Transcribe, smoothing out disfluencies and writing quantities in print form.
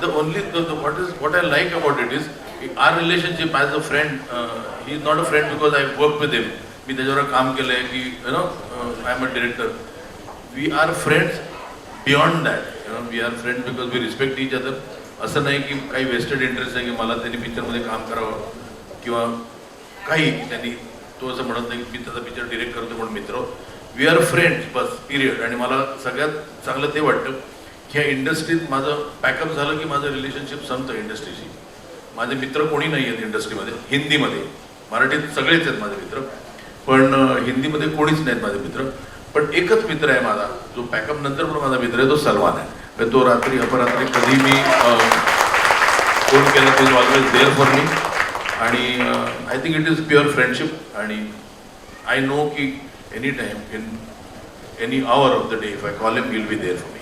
the only what I like about it is our relationship as a friend. He is not a friend because I worked with him. मी त्याच्यावर काम केलंय की I am a director. We are friends beyond that. We are friends because we respect each other. असं नाही की काही vested interest आहे की मला त्यांनी पिक्चरमध्ये काम करावं किंवा काही त्यांनी तो असं म्हणत नाही की मी त्याचा पिक्चर डिरेक्ट करतो म्हणून मित्र. वी आर फ्रेंड्स बस पिरियड. आणि मला सगळ्यात चांगलं ते वाटतं की ह्या इंडस्ट्रीत माझं पॅकअप झालं की माझं रिलेशनशिप संपतं इंडस्ट्रीशी. माझे मित्र कोणी नाही आहेत इंडस्ट्रीमध्ये. हिंदीमध्ये, मराठीत सगळेच आहेत माझे मित्र, पण हिंदीमध्ये कोणीच नाहीत माझे मित्र. पण एकच मित्र आहे माझा जो पॅकअप नंतर पण माझा मित्र आहे, तो सलमान आहे. तर तो रात्री अपरात्री कधी मी फोन केला तो ऑलवेज देअर फॉर मी. आणि I think it is pure friendship. आणि आय नो की any time in any hour of the day if I call him, he will be there for me.